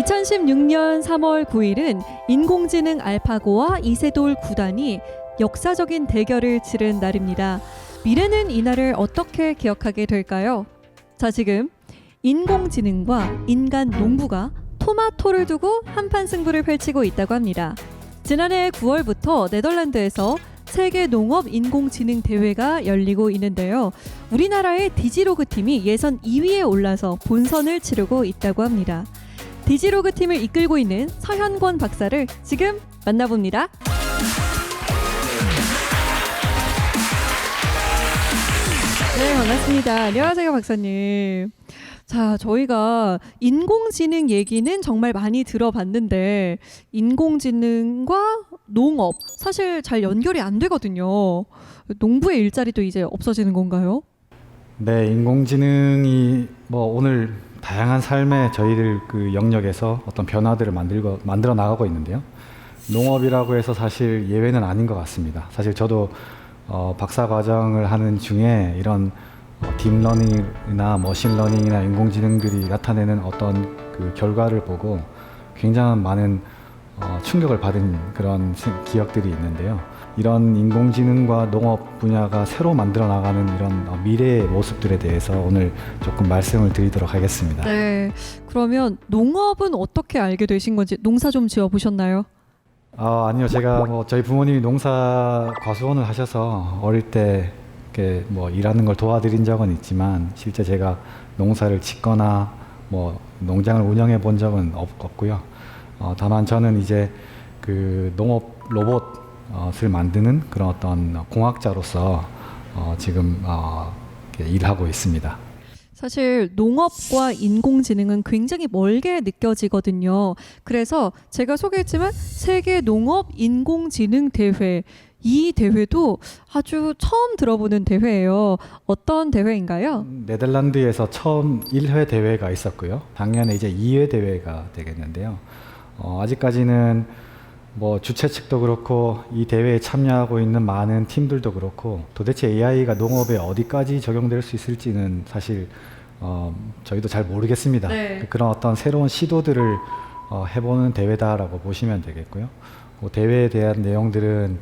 2016년 3월 9일은 인공지능 알파고와 이세돌 구단이 역사적인 대결을 치른 날입니다. 미래는 이날을 어떻게 기억하게 될까요? 자, 지금 인공지능과 인간 농부가 토마토를 두고 한판 승부를 펼치고 있다고 합니다. 지난해 9월부터 네덜란드에서 세계 농업 인공지능 대회가 열리고 있는데요. 우리나라의 디지로그 팀이 예선 2위에 올라서 본선을 치르고 있다고 합니다. 디지로그 팀을 이끌고 있는 서현권 박사를 지금 만나봅니다. 네, 반갑습니다. 안녕하세요, 박사님. 자, 저희가 인공지능 얘기는 정말 많이 들어봤는데 인공지능과 농업 사실 잘 연결이 안 되거든요. 농부의 일자리도 이제 없어지는 건가요? 네, 인공지능이 오늘 다양한 삶의 저희들 그 영역에서 어떤 변화들을 만들어 나가고 있는데요. 농업이라고 해서 사실 예외는 아닌 것 같습니다. 사실 저도 박사 과정을 하는 중에 이런 딥러닝이나 머신러닝이나 인공지능들이 나타내는 어떤 그 결과를 보고 굉장한 많은 충격을 받은 그런 기억들이 있는데요. 이런 인공지능과 농업 분야가 새로 만들어 나가는 이런 미래의 모습들에 대해서 오늘 조금 말씀을 드리도록 하겠습니다. 네, 그러면 농업은 어떻게 알게 되신 건지 농사 좀 지어보셨나요? 아니요, 제가 저희 부모님이 농사 과수원을 하셔서 어릴 때 이렇게 일하는 걸 도와드린 적은 있지만 실제 제가 농사를 짓거나 농장을 운영해 본 적은 없고요. 다만 저는 이제 그 농업 로봇을 만드는 그런 어떤 공학자로서 지금 일하고 있습니다. 사실 농업과 인공지능은 굉장히 멀게 느껴지거든요. 그래서 제가 소개했지만 세계 농업 인공지능 대회, 이 대회도 아주 처음 들어보는 대회예요. 어떤 대회인가요? 네덜란드에서 처음 1회 대회가 있었고요. 작년에 이제 2회 대회가 되겠는데요. 아직까지는 주최 측도 그렇고 이 대회에 참여하고 있는 많은 팀들도 그렇고 도대체 AI가 농업에 어디까지 적용될 수 있을지는 사실 저희도 잘 모르겠습니다. 네. 그런 어떤 새로운 시도들을 해보는 대회다라고 보시면 되겠고요. 대회에 대한 내용들은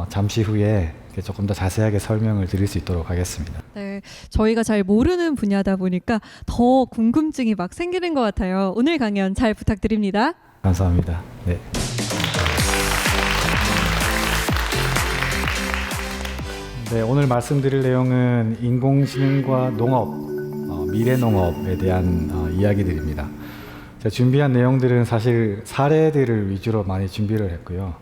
잠시 후에 조금 더 자세하게 설명을 드릴 수 있도록 하겠습니다. 네, 저희가 잘 모르는 분야다 보니까 더 궁금증이 막 생기는 것 같아요. 오늘 강연 잘 부탁드립니다. 감사합니다. 네. 네, 오늘 말씀드릴 내용은 인공지능과 농업, 미래 농업에 대한 이야기들입니다. 제가 준비한 내용들은 사실 사례들을 위주로 많이 준비를 했고요.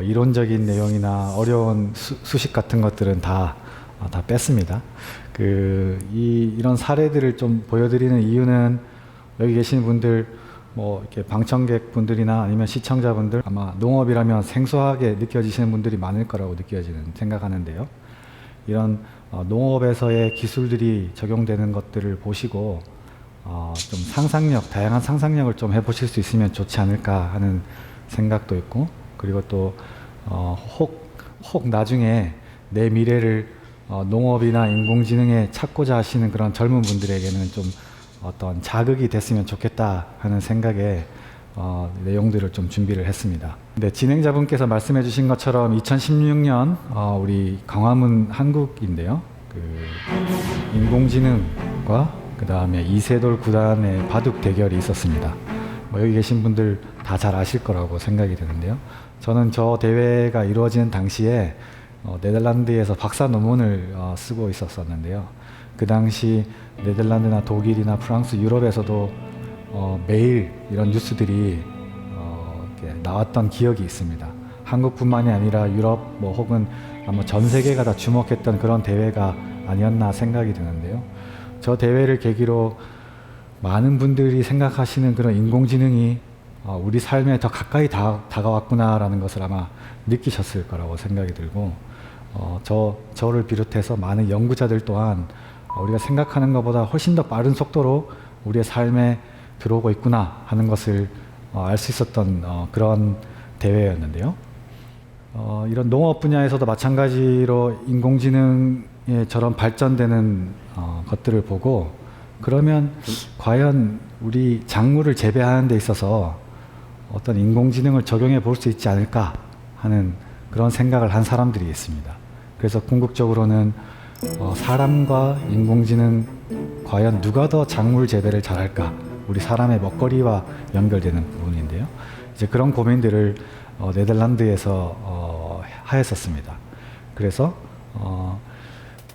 이론적인 내용이나 어려운 수식 같은 것들은 다 뺐습니다. 이런 사례들을 좀 보여드리는 이유는 여기 계신 분들, 이렇게 방청객 분들이나 아니면 시청자분들 아마 농업이라면 생소하게 느껴지시는 분들이 많을 거라고 생각하는데요. 이런 농업에서의 기술들이 적용되는 것들을 보시고 좀 다양한 상상력을 좀 해보실 수 있으면 좋지 않을까 하는 생각도 있고, 그리고 또 혹 나중에 내 미래를 농업이나 인공지능에 찾고자 하시는 그런 젊은 분들에게는 좀 어떤 자극이 됐으면 좋겠다 하는 생각에 내용들을 좀 준비를 했습니다. 네, 진행자분께서 말씀해 주신 것처럼 2016년 우리 광화문 한국인데요. 인공지능과 그 다음에 이세돌 구단의 바둑 대결이 있었습니다. 여기 계신 분들 다 잘 아실 거라고 생각이 드는데요. 저는 저 대회가 이루어지는 당시에 네덜란드에서 박사 논문을 쓰고 있었는데요. 그 당시 네덜란드나 독일이나 프랑스, 유럽에서도 매일 이런 뉴스들이 이렇게 나왔던 기억이 있습니다. 한국뿐만이 아니라 유럽 혹은 아마 전 세계가 다 주목했던 그런 대회가 아니었나 생각이 드는데요. 저 대회를 계기로 많은 분들이 생각하시는 그런 인공지능이 우리 삶에 더 가까이 다가왔구나라는 것을 아마 느끼셨을 거라고 생각이 들고, 저를 비롯해서 많은 연구자들 또한 우리가 생각하는 것보다 훨씬 더 빠른 속도로 우리의 삶에 들어오고 있구나 하는 것을 알 수 있었던 그런 대회였는데요. 이런 농업 분야에서도 마찬가지로 인공지능의 저런 발전되는 것들을 보고 그러면 과연 우리 작물을 재배하는 데 있어서 어떤 인공지능을 적용해 볼 수 있지 않을까 하는 그런 생각을 한 사람들이 있습니다. 그래서 궁극적으로는 사람과 인공지능 과연 누가 더 작물 재배를 잘할까? 우리 사람의 먹거리와 연결되는 부분인데요. 이제 그런 고민들을 네덜란드에서 하였었습니다. 그래서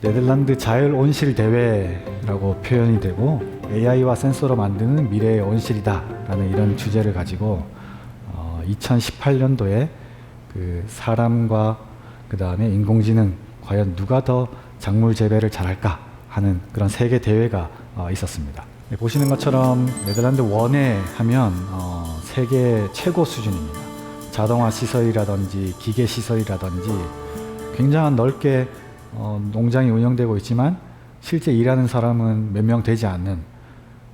네덜란드 자율 온실 대회라고 표현이 되고 AI와 센서로 만드는 미래의 온실이다라는 이런 주제를 가지고 2018년도에 그 사람과 그 다음에 인공지능 과연 누가 더 작물 재배를 잘할까 하는 그런 세계 대회가 있었습니다. 보시는 것처럼 네덜란드 원에 하면 세계 최고 수준입니다. 자동화 시설이라든지 기계 시설이라든지 굉장한 넓게 농장이 운영되고 있지만 실제 일하는 사람은 몇 명 되지 않는,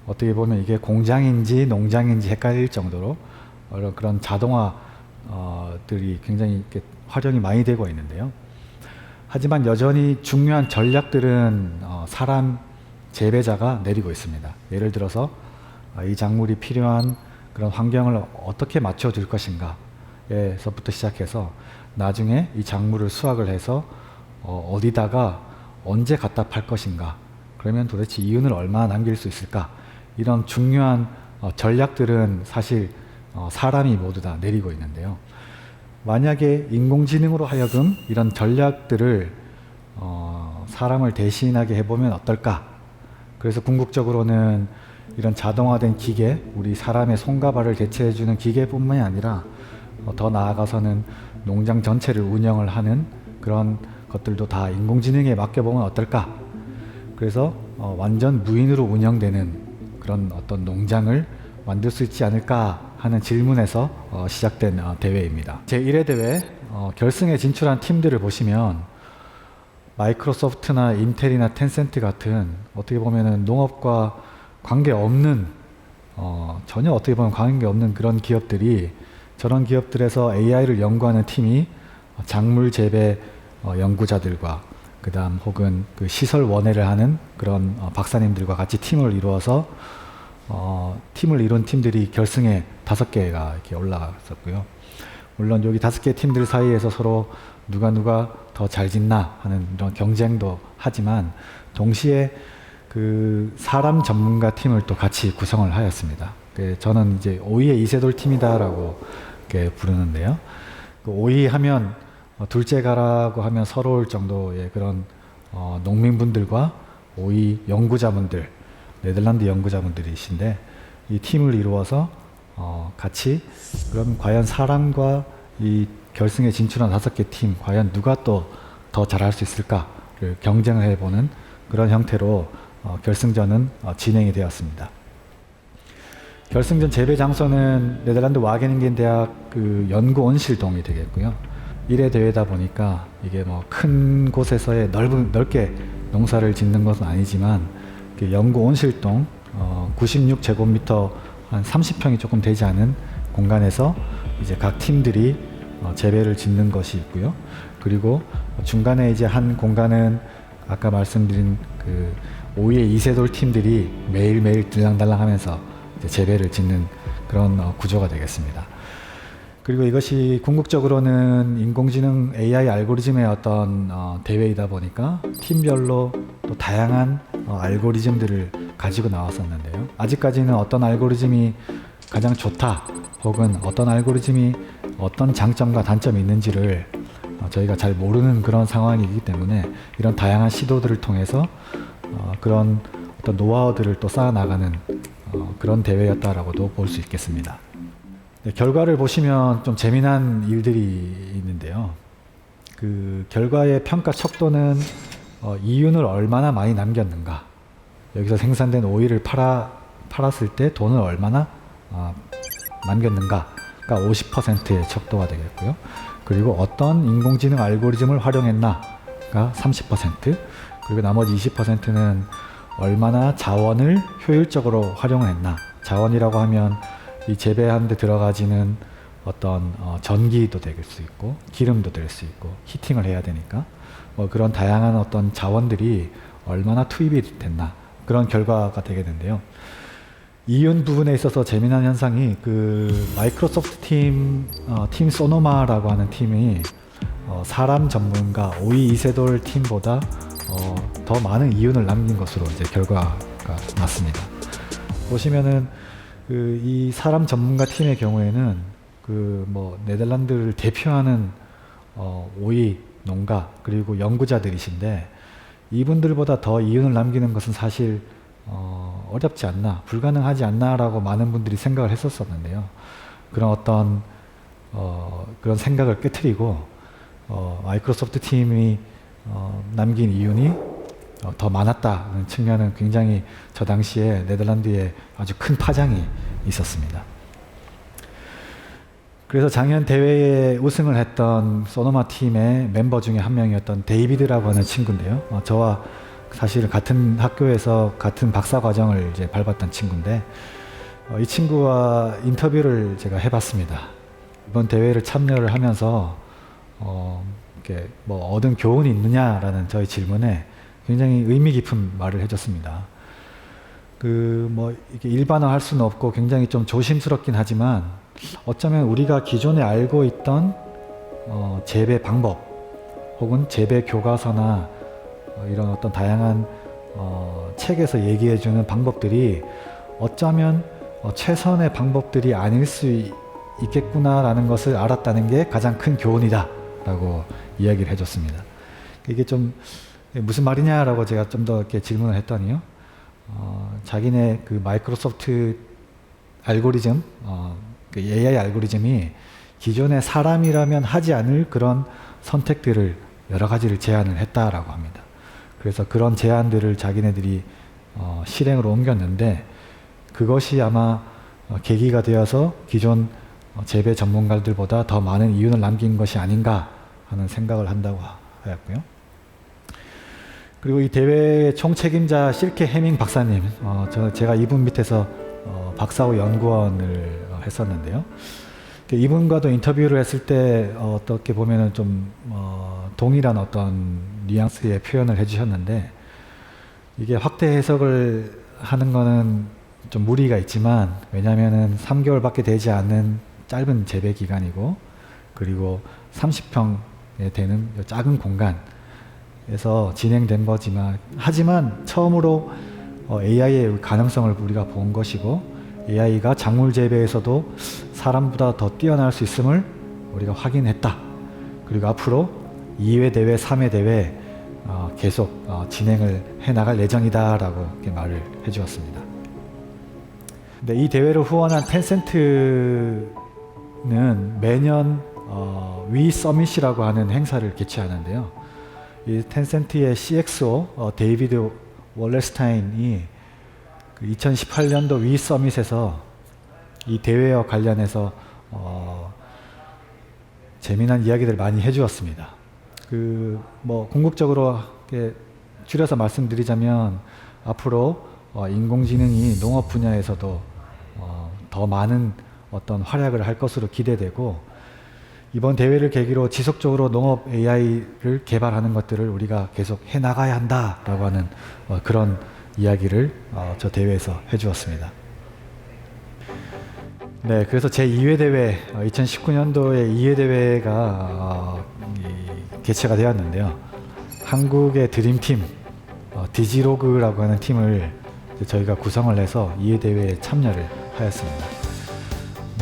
어떻게 보면 이게 공장인지 농장인지 헷갈릴 정도로 그런 자동화들이 굉장히 이렇게 활용이 많이 되고 있는데요. 하지만 여전히 중요한 전략들은 사람 재배자가 내리고 있습니다. 예를 들어서 이 작물이 필요한 그런 환경을 어떻게 맞춰줄 것인가에서부터 시작해서 나중에 이 작물을 수확을 해서 어디다가 언제 갖다 팔 것인가, 그러면 도대체 이윤을 얼마나 남길 수 있을까, 이런 중요한 전략들은 사실 사람이 모두 다 내리고 있는데요. 만약에 인공지능으로 하여금 이런 전략들을 사람을 대신하게 해보면 어떨까? 그래서 궁극적으로는 이런 자동화된 기계, 우리 사람의 손과 발을 대체해주는 기계뿐만이 아니라 더 나아가서는 농장 전체를 운영을 하는 그런 것들도 다 인공지능에 맡겨보면 어떨까? 그래서 완전 무인으로 운영되는 그런 어떤 농장을 만들 수 있지 않을까 하는 질문에서 시작된 대회입니다. 제1회 대회 결승에 진출한 팀들을 보시면 마이크로소프트나 인텔이나 텐센트 같은 어떻게 보면은 농업과 관계없는 전혀 어떻게 보면 관계없는 그런 기업들이, 저런 기업들에서 AI를 연구하는 팀이 작물 재배 연구자들과 그 다음 혹은 그 시설 원해를 하는 그런 박사님들과 같이 팀을 이루어서 팀을 이룬 팀들이 결승에 5개가 이렇게 올라갔었고요. 물론 여기 5개 팀들 사이에서 서로 누가 더 잘 짓나 하는 이런 경쟁도 하지만 동시에 그 사람 전문가 팀을 또 같이 구성을 하였습니다. 저는 이제 오이의 이세돌 팀이다라고 이렇게 부르는데요. 그 오이 하면 둘째가라고 하면 서러울 정도의 그런 농민분들과 오이 연구자분들, 네덜란드 연구자분들이신데 이 팀을 이루어서 같이 그럼 과연 사람과 이 결승에 진출한 5개 팀 과연 누가 또 더 잘할 수 있을까를 경쟁을 해보는 그런 형태로 결승전은 진행이 되었습니다. 결승전 재배 장소는 네덜란드 와게닝겐 대학 그 연구 온실동이 되겠고요. 1회 대회다 보니까 이게 뭐 큰 곳에서의 넓게 농사를 짓는 것은 아니지만 그 연구 온실동 96제곱미터 한 30평이 조금 되지 않은 공간에서 이제 각 팀들이 재배를 짓는 것이 있고요. 그리고 중간에 이제 한 공간은 아까 말씀드린 그 오이의 이세돌 팀들이 매일매일 들랑달랑하면서 이제 재배를 짓는 그런 구조가 되겠습니다. 그리고 이것이 궁극적으로는 인공지능 AI 알고리즘의 어떤 대회이다 보니까 팀별로 또 다양한 알고리즘들을 가지고 나왔었는데요. 아직까지는 어떤 알고리즘이 가장 좋다 혹은 어떤 알고리즘이 어떤 장점과 단점이 있는지를 저희가 잘 모르는 그런 상황이기 때문에 이런 다양한 시도들을 통해서 그런 어떤 노하우들을 또 쌓아나가는 그런 대회였다라고도 볼 수 있겠습니다. 네, 결과를 보시면 좀 재미난 일들이 있는데요. 그 결과의 평가 척도는 이윤을 얼마나 많이 남겼는가, 여기서 생산된 오일을 팔았을 때 돈을 얼마나 남겼는가가 50%의 척도가 되겠고요. 그리고 어떤 인공지능 알고리즘을 활용했나가 30%, 그리고 나머지 20%는 얼마나 자원을 효율적으로 활용했나. 자원이라고 하면 이 재배하는 데 들어가지는 어떤 전기도 될 수 있고 기름도 될 수 있고 히팅을 해야 되니까 그런 다양한 어떤 자원들이 얼마나 투입이 됐나, 그런 결과가 되겠는데요. 이윤 부분에 있어서 재미난 현상이 그 마이크로소프트 팀 소노마라고 하는 팀이 사람 전문가 오이 이세돌 팀보다 더 많은 이윤을 남긴 것으로 이제 결과가 났습니다. 보시면은 이 사람 전문가 팀의 경우에는 네덜란드를 대표하는 오이 농가 그리고 연구자들이신데 이분들보다 더 이윤을 남기는 것은 사실 어렵지 않나, 불가능하지 않나라고 많은 분들이 생각을 했었었는데요. 그런 어떤 그런 생각을 깨트리고 마이크로소프트 팀이 남긴 이윤이 더 많았다는 측면은 굉장히 저 당시에 네덜란드에 아주 큰 파장이 있었습니다. 그래서 작년 대회에 우승을 했던 소노마 팀의 멤버 중에 한 명이었던 데이비드라고 하는 친구인데요. 저와 사실 같은 학교에서 같은 박사 과정을 이제 밟았던 친구인데 이 친구와 인터뷰를 제가 해봤습니다. 이번 대회를 참여를 하면서 이렇게 얻은 교훈이 있느냐라는 저희 질문에 굉장히 의미 깊은 말을 해줬습니다. 이렇게 일반화할 수는 없고 굉장히 좀 조심스럽긴 하지만 어쩌면 우리가 기존에 알고 있던 재배 방법 혹은 재배 교과서나 이런 어떤 다양한 책에서 얘기해주는 방법들이 어쩌면 최선의 방법들이 아닐 수 있겠구나라는 것을 알았다는 게 가장 큰 교훈이다 라고 이야기를 해줬습니다. 이게 좀 무슨 말이냐라고 제가 좀 더 이렇게 질문을 했더니요. 자기네 그 마이크로소프트 알고리즘, 그 AI 알고리즘이 기존의 사람이라면 하지 않을 그런 선택들을 여러 가지를 제안을 했다라고 합니다. 그래서 그런 제안들을 자기네들이 실행으로 옮겼는데 그것이 아마 계기가 되어서 기존 재배 전문가들보다 더 많은 이윤을 남긴 것이 아닌가 하는 생각을 한다고 하였고요. 그리고 이 대회의 총책임자 실케 해밍 박사님, 제가 이분 밑에서 박사후 연구원을 했었는데요. 이분과도 인터뷰를 했을 때 어떻게 보면은 좀 동일한 어떤 뉘앙스의 표현을 해주셨는데 이게 확대 해석을 하는 거는 좀 무리가 있지만 왜냐하면은 3개월밖에 되지 않는 짧은 재배 기간이고 그리고 30평에 되는 작은 공간에서 진행된 거지만 하지만 처음으로 AI의 가능성을 우리가 본 것이고 AI가 작물 재배에서도 사람보다 더 뛰어날 수 있음을 우리가 확인했다. 그리고 앞으로 2회 대회, 3회 대회 계속 진행을 해나갈 예정이다 라고 이렇게 말을 해주었습니다. 근데 이 대회를 후원한 텐센트는 매년 위 서밋이라고 하는 행사를 개최하는데요. 이 텐센트의 CXO 데이비드 월레스타인이 2018년도 위 서밋에서 이 대회와 관련해서 재미난 이야기들을 많이 해주었습니다. 궁극적으로 줄여서 말씀드리자면 앞으로 인공지능이 농업 분야에서도 더 많은 어떤 활약을 할 것으로 기대되고 이번 대회를 계기로 지속적으로 농업 AI를 개발하는 것들을 우리가 계속 해나가야 한다라고 하는 그런 이야기를 저 대회에서 해주었습니다. 네, 그래서 제2회 대회, 2019년도에 2회 대회가 개최가 되었는데요. 한국의 드림팀, 디지로그라고 하는 팀을 저희가 구성을 해서 2회 대회에 참여를 하였습니다.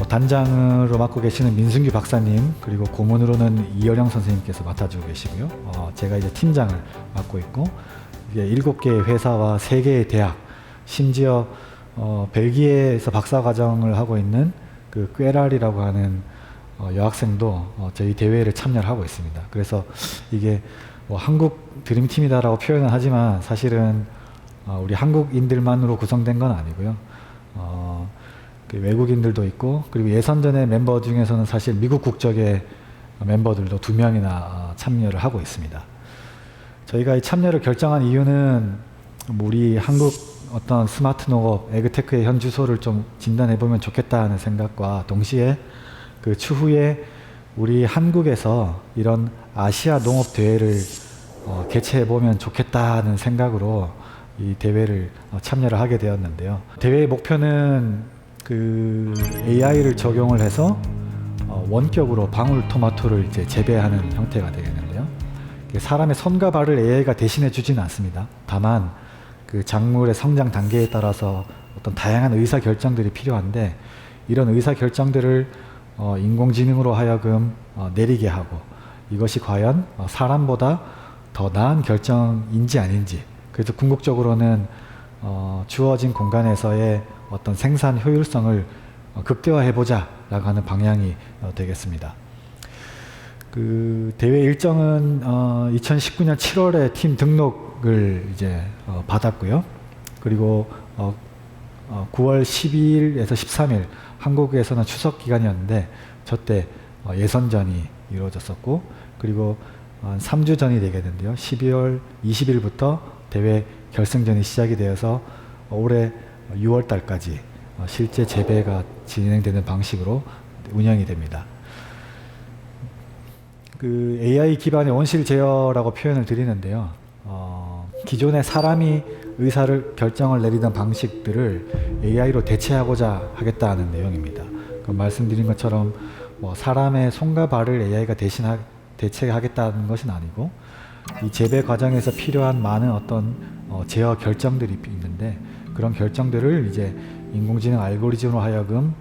단장으로 맡고 계시는 민순규 박사님, 그리고 고문으로는 이여령 선생님께서 맡아주고 계시고요. 제가 이제 팀장을 맡고 있고, 7개의 회사와 3개의 대학, 심지어 벨기에에서 박사과정을 하고 있는 그 꾀랄이라고 하는 여학생도 저희 대회를 참여를 하고 있습니다. 그래서 이게 한국 드림팀이다라고 표현은 하지만 사실은 우리 한국인들만으로 구성된 건 아니고요. 외국인들도 있고 그리고 예선전의 멤버 중에서는 사실 미국 국적의 멤버들도 2명이나 참여를 하고 있습니다. 저희가 이 참여를 결정한 이유는 우리 한국 어떤 스마트 농업, 에그테크의 현 주소를 좀 진단해 보면 좋겠다는 생각과 동시에 그 추후에 우리 한국에서 이런 아시아 농업 대회를 개최해 보면 좋겠다는 생각으로 이 대회를 참여를 하게 되었는데요. 대회의 목표는 그 AI를 적용을 해서 원격으로 방울토마토를 이제 재배하는 형태가 되겠는데요. 사람의 손과 발을 AI가 대신해 주지는 않습니다. 다만 그 작물의 성장 단계에 따라서 어떤 다양한 의사 결정들이 필요한데, 이런 의사 결정들을 인공지능으로 하여금 내리게 하고, 이것이 과연 사람보다 더 나은 결정인지 아닌지, 그래서 궁극적으로는 주어진 공간에서의 어떤 생산 효율성을 극대화해보자 라고 하는 방향이 되겠습니다. 그 대회 일정은 2019년 7월에 팀 등록을 이제 받았고요. 그리고 9월 12일에서 13일 한국에서는 추석 기간이었는데 저때 예선전이 이루어졌었고, 그리고 3주 전이 되겠는데요. 12월 20일부터 대회 결승전이 시작이 되어서 올해 6월 달까지 실제 재배가 진행되는 방식으로 운영이 됩니다. 그 AI 기반의 온실 제어라고 표현을 드리는데요. 기존의 사람이 의사를 결정을 내리던 방식들을 AI로 대체하고자 하겠다는 내용입니다. 그 말씀드린 것처럼 뭐 사람의 손과 발을 AI가 대체하겠다는 것은 아니고, 이 재배 과정에서 필요한 많은 어떤 제어 결정들이 있는데, 그런 결정들을 이제 인공지능 알고리즘으로 하여금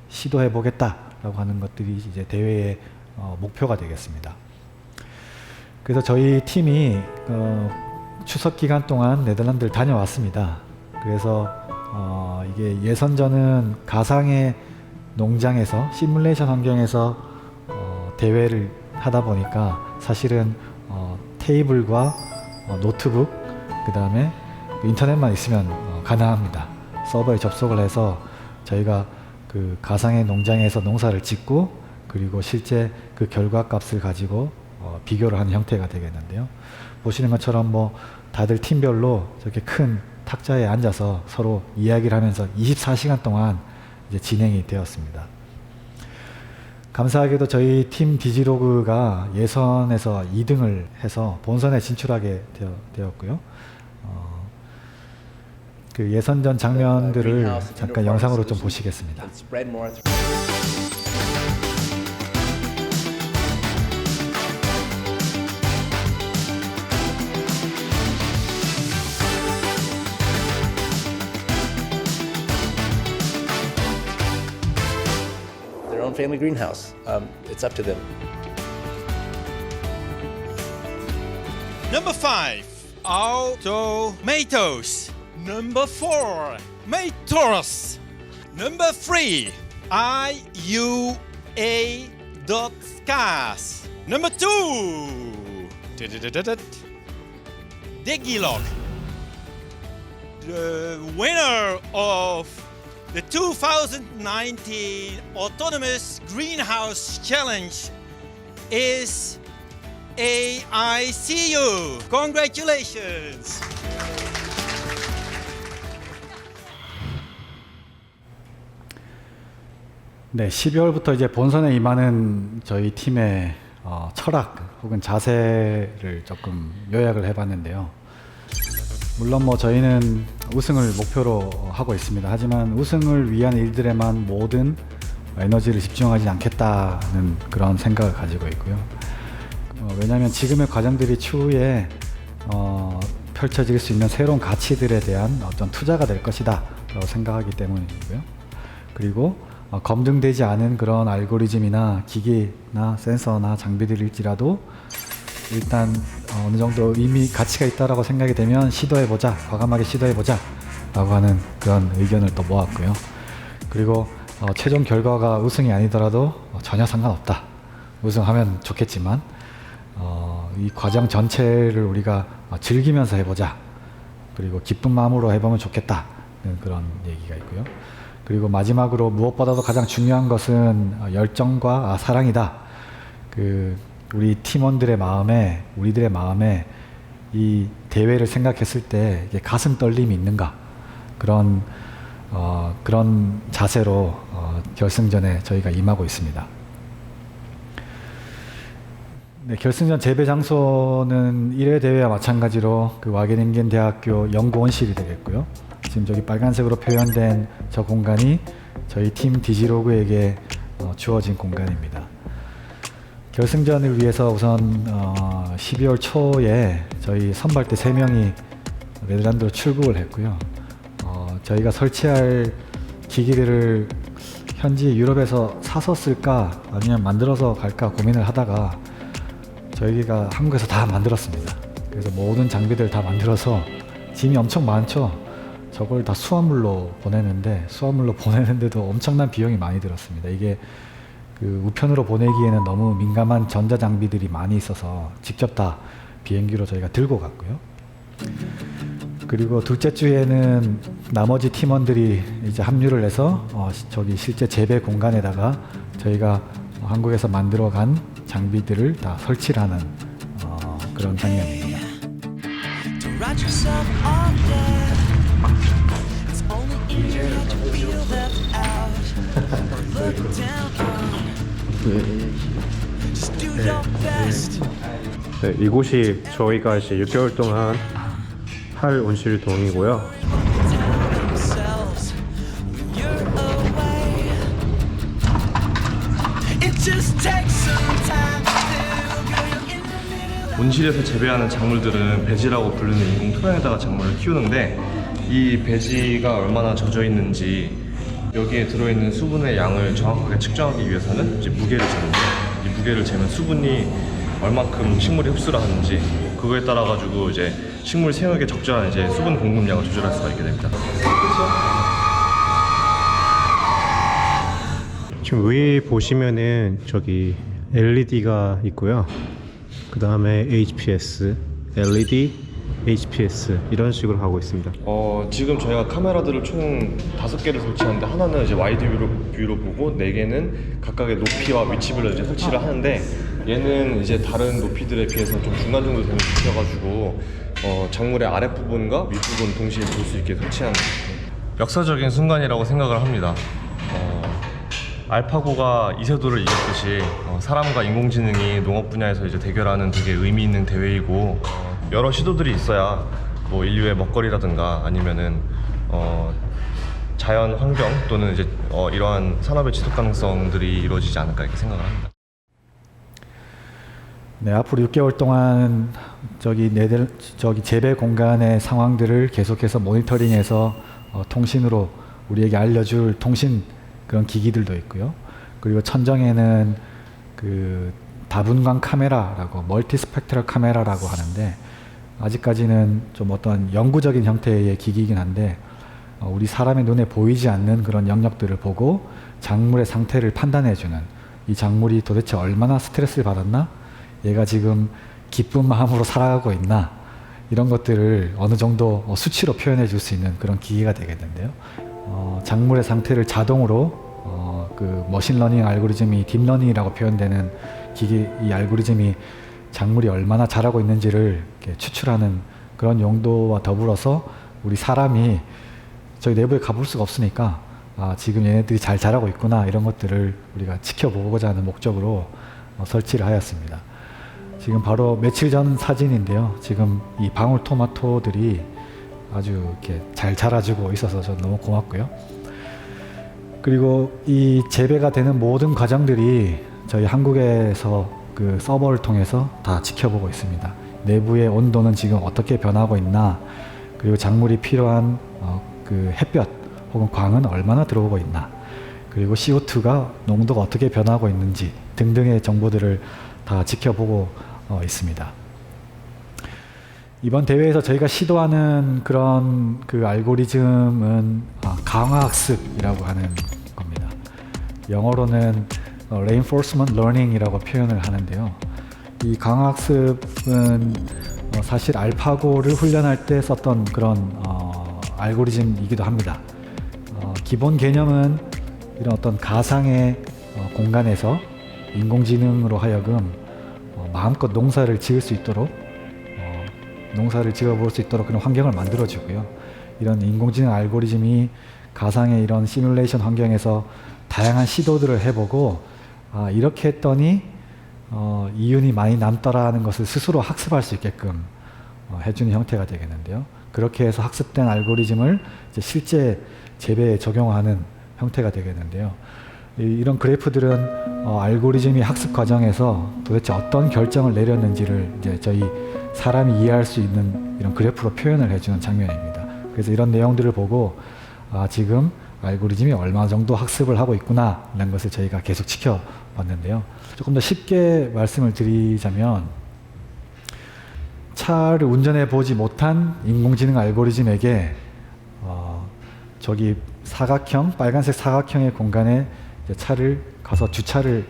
시도해 보겠다라고 하는 것들이 이제 대회의 목표가 되겠습니다. 그래서 저희 팀이 추석 기간 동안 네덜란드를 다녀왔습니다. 그래서 이게 예선전은 가상의 농장에서 시뮬레이션 환경에서 대회를 하다 보니까 사실은 테이블과 노트북, 그 다음에 인터넷만 있으면 가능합니다. 서버에 접속을 해서 저희가 그 가상의 농장에서 농사를 짓고, 그리고 실제 그 결과값을 가지고 비교를 하는 형태가 되겠는데요. 보시는 것처럼 뭐 다들 팀별로 저렇게 큰 탁자에 앉아서 서로 이야기를 하면서 24시간 동안 이제 진행이 되었습니다. 감사하게도 저희 팀 디지로그가 예선에서 2등을 해서 본선에 진출하게 되었고요. 그 예선전 장면들을 잠깐 영상으로 좀 보시겠습니다. Their own family greenhouse. It's up to them. Number 5, tomatoes. Number 4, Mators. Number 3, IUA.cars. Number 2, Digilog. The winner of the 2019 Autonomous Greenhouse Challenge is AICU. Congratulations. 네, 12월부터 이제 본선에 임하는 저희 팀의 철학 혹은 자세를 조금 요약을 해봤는데요. 물론 뭐 저희는 우승을 목표로 하고 있습니다. 하지만 우승을 위한 일들에만 모든 에너지를 집중하지 않겠다는 그런 생각을 가지고 있고요. 왜냐하면 지금의 과정들이 추후에 펼쳐질 수 있는 새로운 가치들에 대한 어떤 투자가 될 것이다 라고 생각하기 때문이고요. 그리고 검증되지 않은 그런 알고리즘이나 기기나 센서나 장비들일지라도 일단 어느 정도 이미 가치가 있다라고 생각이 되면 시도해보자, 과감하게 시도해보자 라고 하는 그런 의견을 또 모았고요. 그리고 최종 결과가 우승이 아니더라도 전혀 상관없다. 우승하면 좋겠지만 이 과정 전체를 우리가 즐기면서 해보자. 그리고 기쁜 마음으로 해보면 좋겠다는 그런 얘기가 있고요. 그리고 마지막으로 무엇보다도 가장 중요한 것은 열정과 사랑이다. 우리 팀원들의 마음에, 우리들의 마음에 이 대회를 생각했을 때 이게 가슴 떨림이 있는가, 그런 결승전에 저희가 임하고 있습니다. 네, 결승전 재배 장소는 1회 대회와 마찬가지로 그 와게닝겐 대학교 연구원실이 되겠고요. 지금 저기 빨간색으로 표현된 저 공간이 저희 팀 디지로그에게 주어진 공간입니다. 결승전을 위해서 우선 12월 초에 저희 선발대 3명이 네덜란드로 출국을 했고요. 저희가 설치할 기기들을 현지 유럽에서 사서 쓸까 아니면 만들어서 갈까 고민을 하다가 저희가 한국에서 다 만들었습니다. 그래서 모든 장비들 다 만들어서 짐이 엄청 많죠. 저걸 다 수화물로 보내는데도 엄청난 비용이 많이 들었습니다. 이게 그 우편으로 보내기에는 너무 민감한 전자 장비들이 많이 있어서 직접 다 비행기로 저희가 들고 갔고요. 그리고 둘째 주에는 나머지 팀원들이 이제 합류를 해서 저기 실제 재배 공간에다가 저희가 한국에서 만들어 간 장비들을 다 설치를 하는 그런 장면입니다. To write yourself off, yeah. It's only in your head you feel left out or looked down on. Just do your best. 네, 이곳이 저희가 이제 6개월 동안 할 온실동이고요. Themselves when you're away. It just takes some time to do. Girl, you're in the middle. 온실에서 재배하는 작물들은 배지라고 부르는 인공 토양에다가 작물을 키우는데 이 배지가 얼마나 젖어 있는지 여기에 들어있는 수분의 양을 정확하게 측정하기 위해서는 이제 무게를 재는데 이 무게를 재면 수분이 얼마큼 식물이 흡수를 하는지 그거에 따라 가지고 이제 식물 생육에 적절한 이제 수분 공급량을 조절할 수가 있게 됩니다. 지금 위에 보시면은 저기 LED가 있고요. 그 다음에 HPS, LED, HPS 이런 식으로 하고 있습니다. 지금 저희가 카메라들을 총 5개를 설치하는데 하나는 이제 와이드 뷰로 보고 4개는 각각의 높이와 위치별로 이제 설치를 하는데 얘는 이제 다른 높이들에 비해서 좀 중간 정도 되는 높이여가지고 작물의 아랫부분과 윗부분 동시에 볼 수 있게 설치한 역사적인 순간이라고 생각을 합니다. 알파고가 이세돌을 이겼듯이 사람과 인공지능이 농업 분야에서 이제 대결하는 되게 의미 있는 대회이고 여러 시도들이 있어야 뭐 인류의 먹거리라든가 아니면은 자연 환경 또는 이제 이러한 산업의 지속 가능성들이 이루어지지 않을까 이렇게 생각을 합니다. 네, 앞으로 6개월 동안 저기 재배 공간의 상황들을 계속해서 모니터링해서 통신으로 우리에게 알려줄 통신 그런 기기들도 있고요. 그리고 천정에는 그 다분광 카메라라고 멀티 스펙트럴 카메라라고 하는데 아직까지는 좀 어떤 영구적인 형태의 기기이긴 한데 우리 사람의 눈에 보이지 않는 그런 영역들을 보고 작물의 상태를 판단해주는 이 작물이 도대체 얼마나 스트레스를 받았나? 얘가 지금 기쁜 마음으로 살아가고 있나? 이런 것들을 어느 정도 수치로 표현해 줄 수 있는 그런 기기가 되겠는데요. 작물의 상태를 자동으로 그 머신러닝 알고리즘이 딥러닝이라고 표현되는 기기 이 알고리즘이 작물이 얼마나 자라고 있는지를 이렇게 추출하는 그런 용도와 더불어서 우리 사람이 저희 내부에 가볼 수가 없으니까 지금 얘네들이 잘 자라고 있구나 이런 것들을 우리가 지켜보고자 하는 목적으로 설치를 하였습니다. 지금 바로 며칠 전 사진인데요. 지금 이 방울토마토들이 아주 이렇게 잘 자라주고 있어서 저는 너무 고맙고요. 그리고 이 재배가 되는 모든 과정들이 저희 한국에서 그 서버를 통해서 다 지켜보고 있습니다. 내부의 온도는 지금 어떻게 변하고 있나, 그리고 작물이 필요한 그 햇볕 혹은 광은 얼마나 들어오고 있나, 그리고 CO2가 농도가 어떻게 변하고 있는지 등등의 정보들을 다 지켜보고 있습니다. 이번 대회에서 저희가 시도하는 그런 그 알고리즘은 강화학습이라고 하는 겁니다. 영어로는 Reinforcement Learning이라고 표현을 하는데요. 이 강화학습은 사실 알파고를 훈련할 때 썼던 그런 알고리즘이기도 합니다. 기본 개념은 이런 어떤 가상의 공간에서 인공지능으로 하여금 마음껏 농사를 지을 수 있도록 농사를 지어볼 수 있도록 그런 환경을 만들어주고요. 이런 인공지능 알고리즘이 가상의 이런 시뮬레이션 환경에서 다양한 시도들을 해보고 이렇게 했더니 이윤이 많이 남더라는 것을 스스로 학습할 수 있게끔 해주는 형태가 되겠는데요. 그렇게 해서 학습된 알고리즘을 이제 실제 재배에 적용하는 형태가 되겠는데요. 이런 그래프들은 알고리즘이 학습 과정에서 도대체 어떤 결정을 내렸는지를 이제 저희 사람이 이해할 수 있는 이런 그래프로 표현을 해주는 장면입니다. 그래서 이런 내용들을 보고 지금 알고리즘이 얼마 정도 학습을 하고 있구나 라는 것을 저희가 계속 지켜봤는데요. 조금 더 쉽게 말씀을 드리자면 차를 운전해 보지 못한 인공지능 알고리즘에게 저기 사각형, 빨간색 사각형의 공간에 이제 차를 가서 주차를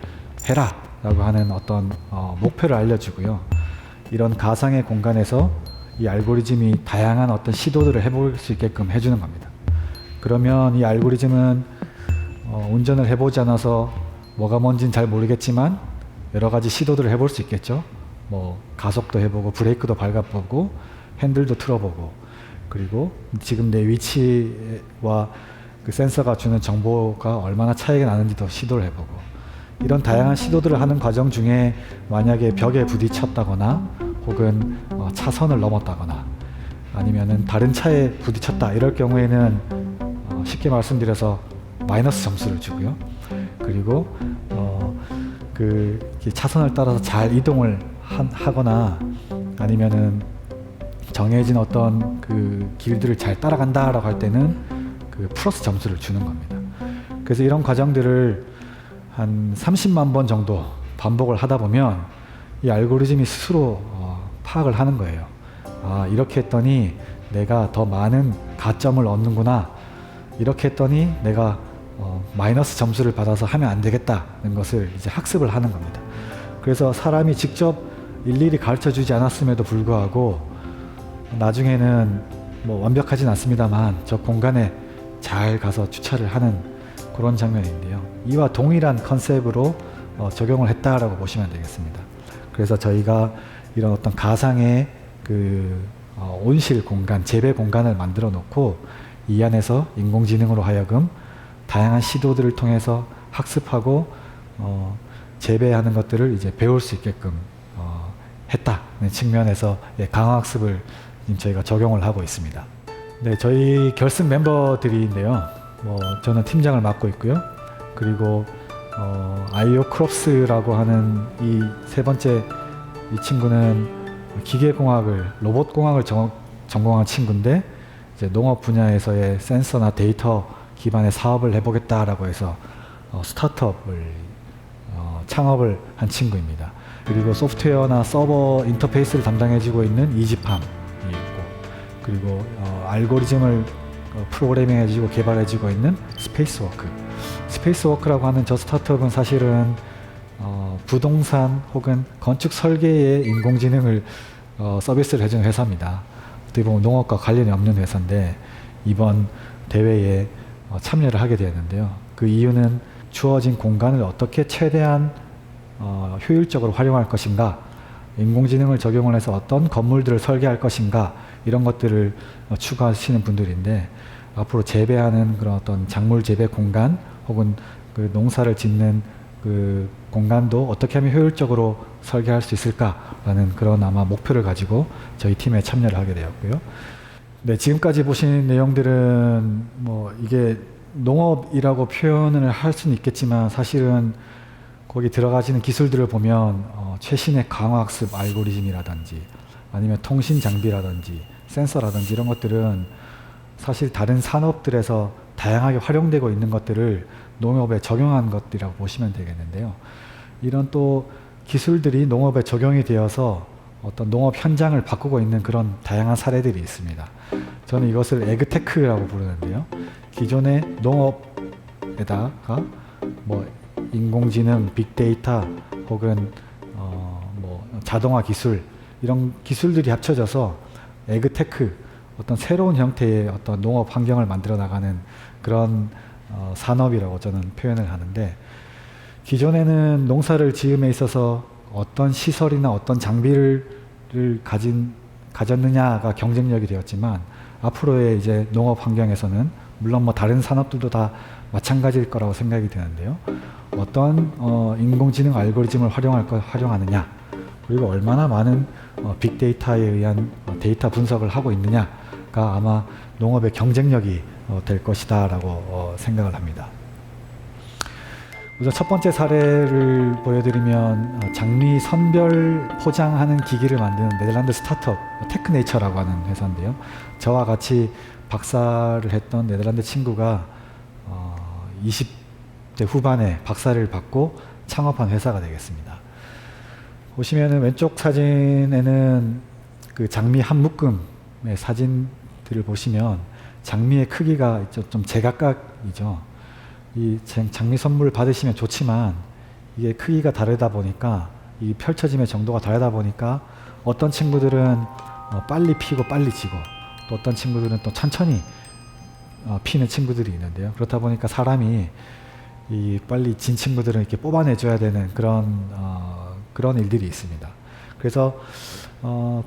해라 라고 하는 어떤 목표를 알려주고요. 이런 가상의 공간에서 이 알고리즘이 다양한 어떤 시도들을 해볼 수 있게끔 해주는 겁니다. 그러면 이 알고리즘은 운전을 해보지 않아서 뭐가 뭔지는 잘 모르겠지만 여러 가지 시도들을 해볼 수 있겠죠. 뭐 가속도 해보고 브레이크도 밟아보고 핸들도 틀어보고 그리고 지금 내 위치와 그 센서가 주는 정보가 얼마나 차이가 나는지도 시도를 해보고 이런 다양한 시도들을 하는 과정 중에 만약에 벽에 부딪혔다거나 혹은 차선을 넘었다거나 아니면은 다른 차에 부딪혔다 이럴 경우에는 쉽게 말씀드려서 마이너스 점수를 주고요. 그리고 그 차선을 따라서 잘 이동을 하거나 아니면은 정해진 어떤 그 길들을 잘 따라간다라고 할 때는 그 플러스 점수를 주는 겁니다. 그래서 이런 과정들을 한 30만 번 정도 반복을 하다 보면 이 알고리즘이 스스로 파악을 하는 거예요. 이렇게 했더니 내가 더 많은 가점을 얻는구나. 이렇게 했더니 내가 마이너스 점수를 받아서 하면 안 되겠다는 것을 이제 학습을 하는 겁니다. 그래서 사람이 직접 일일이 가르쳐 주지 않았음에도 불구하고 나중에는 뭐 완벽하진 않습니다만 저 공간에 잘 가서 주차를 하는 그런 장면인데요. 이와 동일한 컨셉으로 적용을 했다라고 보시면 되겠습니다. 그래서 저희가 이런 어떤 가상의 그 온실 공간, 재배 공간을 만들어 놓고 이 안에서 인공지능으로 하여금 다양한 시도들을 통해서 학습하고 재배하는 것들을 이제 배울 수 있게끔 했다는 측면에서 강화학습을 저희가 적용을 하고 있습니다. 네, 저희 결승 멤버들인데요. 저는 팀장을 맡고 있고요. 그리고 아이오 크롭스라고 하는 이 세 번째 이 친구는 기계공학을 로봇공학을 전공한 친구인데 이제 농업 분야에서의 센서나 데이터 기반의 사업을 해보겠다라고 해서 스타트업을 창업을 한 친구입니다. 그리고 소프트웨어나 서버 인터페이스를 담당해주고 있는 이지팜이 있고 그리고 알고리즘을 프로그래밍해주고 개발해주고 있는 스페이스워크. 스페이스워크라고 하는 저 스타트업은 사실은 부동산 혹은 건축 설계에 인공지능을 서비스를 해주는 회사입니다. 어떻게 보면 농업과 관련이 없는 회사인데 이번 대회에 참여를 하게 되었는데요. 그 이유는 주어진 공간을 어떻게 최대한 효율적으로 활용할 것인가, 인공지능을 적용을 해서 어떤 건물들을 설계할 것인가 이런 것들을 추구하시는 분들인데 앞으로 재배하는 그런 어떤 작물 재배 공간 혹은 그 농사를 짓는 그 공간도 어떻게 하면 효율적으로 설계할 수 있을까라는 그런 아마 목표를 가지고 저희 팀에 참여를 하게 되었고요. 네, 지금까지 보신 내용들은 이게 농업이라고 표현을 할 수는 있겠지만 사실은 거기 들어가지는 기술들을 보면 최신의 강화학습 알고리즘이라든지 아니면 통신 장비라든지 센서라든지 이런 것들은 사실 다른 산업들에서 다양하게 활용되고 있는 것들을 농업에 적용한 것이라고 보시면 되겠는데요. 이런 또 기술들이 농업에 적용이 되어서 어떤 농업 현장을 바꾸고 있는 그런 다양한 사례들이 있습니다. 저는 이것을 에그테크라고 부르는데요. 기존의 농업에다가 인공지능, 빅데이터 혹은 자동화 기술 이런 기술들이 합쳐져서 에그테크 어떤 새로운 형태의 어떤 농업 환경을 만들어 나가는 그런 산업이라고 저는 표현을 하는데 기존에는 농사를 지음에 있어서 어떤 시설이나 어떤 장비를 가졌느냐가 경쟁력이 되었지만 앞으로의 이제 농업 환경에서는 물론 뭐 다른 산업들도 다 마찬가지일 거라고 생각이 되는데요. 어떤 인공지능 알고리즘을 활용하느냐, 그리고 얼마나 많은 빅데이터에 의한 데이터 분석을 하고 있느냐가 아마 농업의 경쟁력이 될 것이다 라고 생각을 합니다. 우선 첫 번째 사례를 보여드리면 장미 선별 포장하는 기기를 만드는 네덜란드 스타트업 테크네이처라고 하는 회사인데요. 저와 같이 박사를 했던 네덜란드 친구가 20대 후반에 박사를 받고 창업한 회사가 되겠습니다. 보시면은 왼쪽 사진에는 그 장미 한 묶음의 사진들을 보시면 장미의 크기가 좀 제각각이죠. 이 장미 선물 받으시면 좋지만 이게 크기가 다르다 보니까 이 펼쳐짐의 정도가 다르다 보니까 어떤 친구들은 빨리 피고 빨리 지고 또 어떤 친구들은 또 천천히 피는 친구들이 있는데요. 그렇다 보니까 사람이 이 빨리 진 친구들은 이렇게 뽑아내줘야 되는 그런 일들이 있습니다. 그래서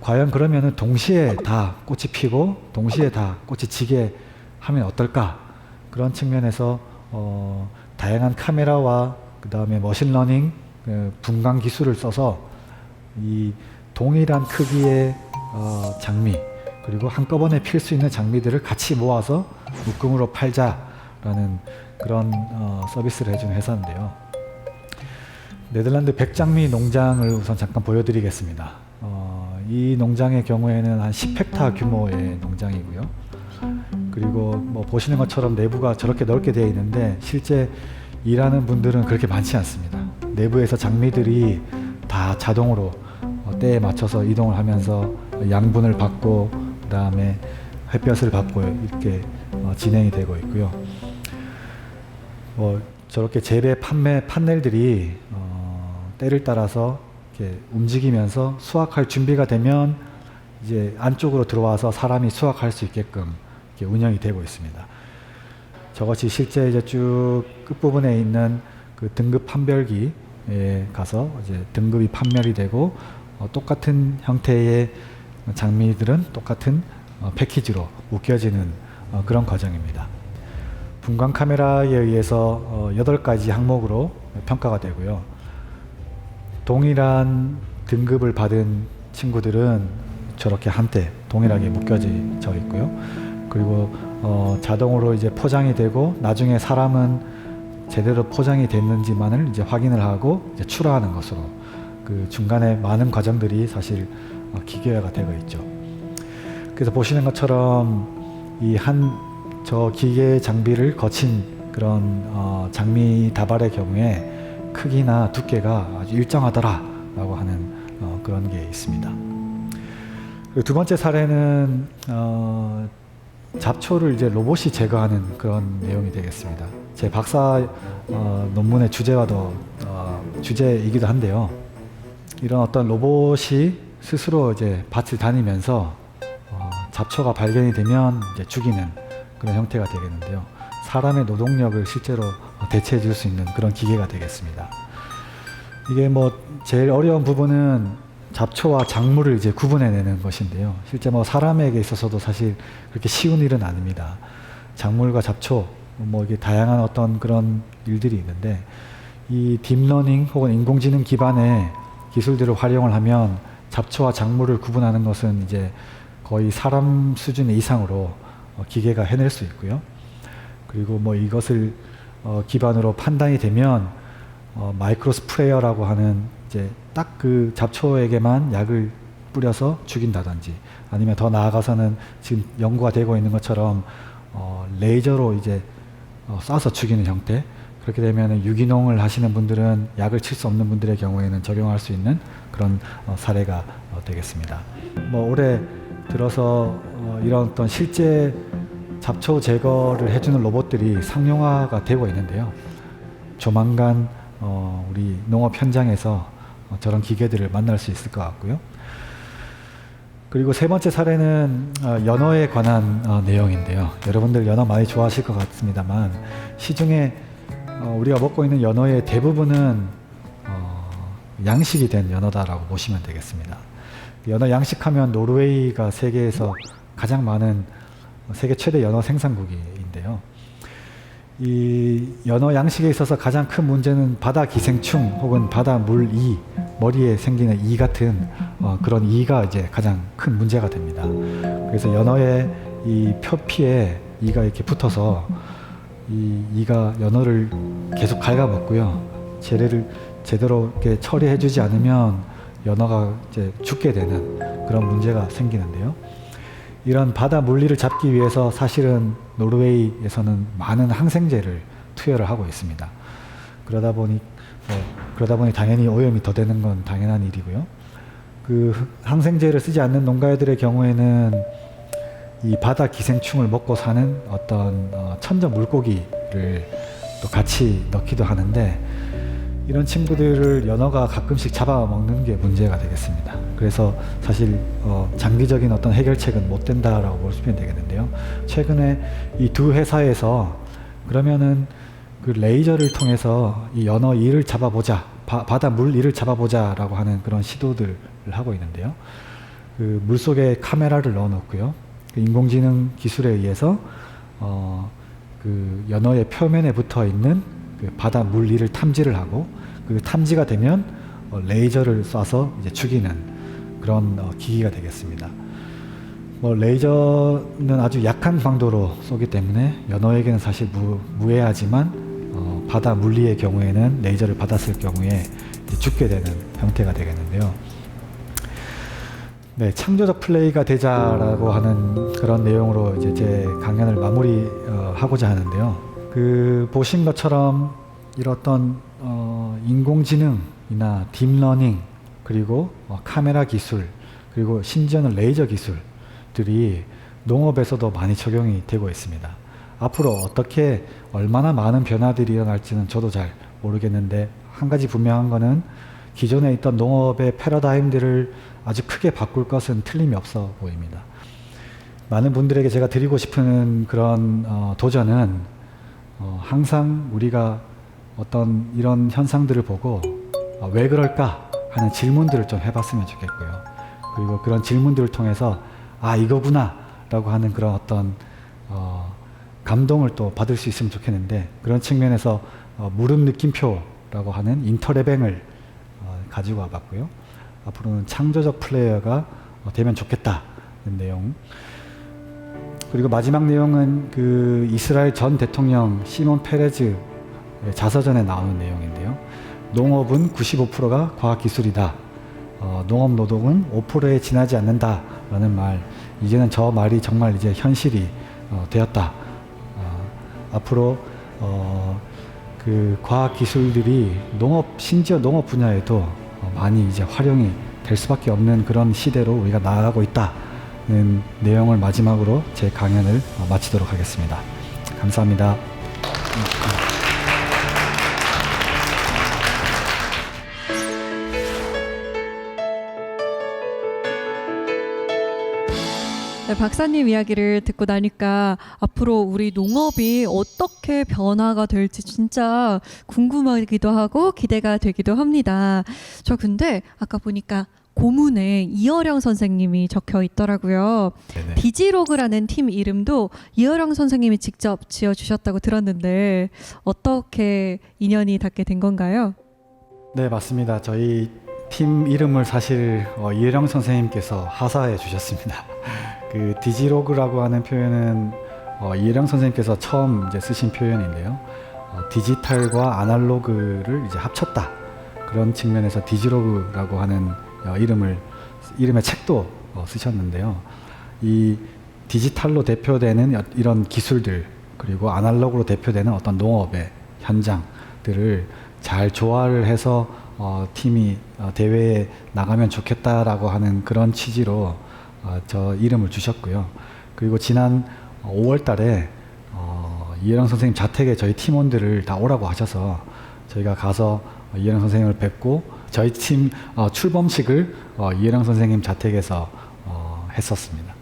과연 그러면은 동시에 다 꽃이 피고 동시에 다 꽃이 지게 하면 어떨까? 그런 측면에서 다양한 카메라와 그 다음에 머신러닝 분광 기술을 써서 이 동일한 크기의 장미 그리고 한꺼번에 필 수 있는 장미들을 같이 모아서 묶음으로 팔자라는 그런 서비스를 해주는 회사인데요. 네덜란드 백장미 농장을 우선 잠깐 보여드리겠습니다. 이 농장의 경우에는 한 10헥타 규모의 농장이고요. 그리고 뭐 보시는 것처럼 내부가 저렇게 넓게 되어 있는데 실제 일하는 분들은 그렇게 많지 않습니다. 내부에서 장미들이 다 자동으로 때에 맞춰서 이동을 하면서 양분을 받고 그 다음에 햇볕을 받고 이렇게 진행이 되고 있고요. 저렇게 재배 판매 판넬들이 때를 따라서 이렇게 움직이면서 수확할 준비가 되면 이제 안쪽으로 들어와서 사람이 수확할 수 있게끔 이렇게 운영이 되고 있습니다. 저것이 실제 이제 쭉 끝부분에 있는 그 등급 판별기에 가서 이제 등급이 판별이 되고 똑같은 형태의 장미들은 똑같은 패키지로 묶여지는 그런 과정입니다. 분광 카메라에 의해서 8가지 항목으로 평가가 되고요. 동일한 등급을 받은 친구들은 저렇게 한때 동일하게 묶여져 있고요. 그리고 자동으로 이제 포장이 되고 나중에 사람은 제대로 포장이 됐는지만을 이제 확인을 하고 이제 출하하는 것으로 그 중간에 많은 과정들이 사실 기계화가 되고 있죠. 그래서 보시는 것처럼 저 기계 장비를 거친 그런 장미 다발의 경우에 크기나 두께가 아주 일정하더라라고 하는 그런 게 있습니다. 그리고 두 번째 사례는 잡초를 이제 로봇이 제거하는 그런 내용이 되겠습니다. 제 박사 논문의 주제이기도 한데요. 이런 어떤 로봇이 스스로 이제 밭을 다니면서 잡초가 발견이 되면 이제 죽이는 그런 형태가 되겠는데요. 사람의 노동력을 실제로 대체해 줄 수 있는 그런 기계가 되겠습니다. 이게 뭐 제일 어려운 부분은 잡초와 작물을 이제 구분해내는 것인데요. 실제 뭐 사람에게 있어서도 사실 그렇게 쉬운 일은 아닙니다. 작물과 잡초, 뭐 이게 다양한 어떤 그런 일들이 있는데 이 딥러닝 혹은 인공지능 기반의 기술들을 활용을 하면 잡초와 작물을 구분하는 것은 이제 거의 사람 수준 이상으로 기계가 해낼 수 있고요. 그리고 뭐 이것을 기반으로 판단이 되면 마이크로 스프레이어라고 하는 이제 딱 그 잡초에게만 약을 뿌려서 죽인다든지 아니면 더 나아가서는 지금 연구가 되고 있는 것처럼 레이저로 이제 쏴서 죽이는 형태. 그렇게 되면 유기농을 하시는 분들은 약을 칠 수 없는 분들의 경우에는 적용할 수 있는 그런 사례가 되겠습니다. 뭐 올해 들어서 이런 어떤 실제 잡초 제거를 해주는 로봇들이 상용화가 되고 있는데요. 조만간 우리 농업 현장에서 저런 기계들을 만날 수 있을 것 같고요. 그리고 세 번째 사례는 연어에 관한 내용인데요. 여러분들 연어 많이 좋아하실 것 같습니다만 시중에 우리가 먹고 있는 연어의 대부분은 양식이 된 연어다라고 보시면 되겠습니다. 연어 양식하면 노르웨이가 세계에서 가장 많은 세계 최대 연어 생산국인데요. 이 연어 양식에 있어서 가장 큰 문제는 바다 기생충 혹은 바다 물이, 머리에 생기는 이 같은 그런 이가 이제 가장 큰 문제가 됩니다. 그래서 연어의 이 표피에 이가 이렇게 붙어서 이 이가 연어를 계속 갉아먹고요. 제대로 이렇게 처리해주지 않으면 연어가 이제 죽게 되는 그런 문제가 생기는데요. 이런 바다 물리를 잡기 위해서 사실은 노르웨이에서는 많은 항생제를 투여를 하고 있습니다. 그러다 보니 당연히 오염이 더 되는 건 당연한 일이고요. 그 항생제를 쓰지 않는 농가들의 경우에는 이 바다 기생충을 먹고 사는 어떤 천적 물고기를 또 같이 넣기도 하는데, 이런 친구들을 연어가 가끔씩 잡아먹는 게 문제가 되겠습니다. 그래서 사실 장기적인 어떤 해결책은 못 된다라고 볼 수 있면 되겠는데요. 최근에 이 두 회사에서 그러면은 그 레이저를 통해서 이 연어 이를 잡아보자, 바다 물 이를 잡아보자라고 하는 그런 시도들을 하고 있는데요. 그 물속에 카메라를 넣어놓고요. 그 인공지능 기술에 의해서 그 연어의 표면에 붙어 있는 그 바다 물 이를 탐지를 하고, 그 탐지가 되면 레이저를 쏴서 이제 죽이는 그런 기기가 되겠습니다. 레이저는 아주 약한 강도로 쏘기 때문에 연어에게는 사실 무해하지만 바다 물리의 경우에는 레이저를 받았을 경우에 죽게 되는 형태가 되겠는데요. 네, 창조적 플레이가 되자라고 하는 그런 내용으로 이제 제 강연을 마무리하고자 하는데요. 그 보신 것처럼 이런 어떤 인공지능이나 딥러닝, 그리고 카메라 기술, 그리고 심지어는 레이저 기술들이 농업에서도 많이 적용이 되고 있습니다. 앞으로 어떻게 얼마나 많은 변화들이 일어날지는 저도 잘 모르겠는데, 한 가지 분명한 거는 기존에 있던 농업의 패러다임들을 아주 크게 바꿀 것은 틀림이 없어 보입니다. 많은 분들에게 제가 드리고 싶은 그런 도전은 항상 우리가 어떤 이런 현상들을 보고 왜 그럴까 하는 질문들을 좀 해봤으면 좋겠고요. 그리고 그런 질문들을 통해서 이거구나 라고 하는 그런 어떤 감동을 또 받을 수 있으면 좋겠는데, 그런 측면에서 무릎 느낌표라고 하는 인터레뱅을 가지고 와봤고요. 앞으로는 창조적 플레이어가 되면 좋겠다는 내용. 그리고 마지막 내용은 그 이스라엘 전 대통령 시몬 페레즈 자서전에 나오는 내용인데요. 농업은 95%가 과학기술이다. 농업 노동은 5%에 지나지 않는다라는 말. 이제는 저 말이 정말 이제 현실이 되었다. 앞으로 그 과학기술들이 심지어 농업 분야에도 많이 이제 활용이 될 수밖에 없는 그런 시대로 우리가 나아가고 있다는 내용을 마지막으로 제 강연을 마치도록 하겠습니다. 감사합니다. 네, 박사님 이야기를 듣고 나니까 앞으로 우리 농업이 어떻게 변화가 될지 진짜 궁금하기도 하고 기대가 되기도 합니다. 저 근데 아까 보니까 고문에 이어령 선생님이 적혀 있더라고요. 네네. 디지로그라는 팀 이름도 이어령 선생님이 직접 지어주셨다고 들었는데 어떻게 인연이 닿게 된 건가요? 네, 맞습니다. 저희 팀 이름을 사실 이혜령 선생님께서 하사해 주셨습니다. 그 디지로그라고 하는 표현은 이혜령 선생님께서 처음 이제 쓰신 표현인데요. 디지털과 아날로그를 이제 합쳤다. 그런 측면에서 디지로그라고 하는 이름의 책도 쓰셨는데요. 이 디지털로 대표되는 이런 기술들, 그리고 아날로그로 대표되는 어떤 농업의 현장들을 잘 조화를 해서 팀이 대회에 나가면 좋겠다라고 하는 그런 취지로 저 이름을 주셨고요. 그리고 지난 5월 달에 이혜령 선생님 자택에 저희 팀원들을 다 오라고 하셔서 저희가 가서 이혜령 선생님을 뵙고 저희 팀 출범식을 이혜령 선생님 자택에서 했었습니다.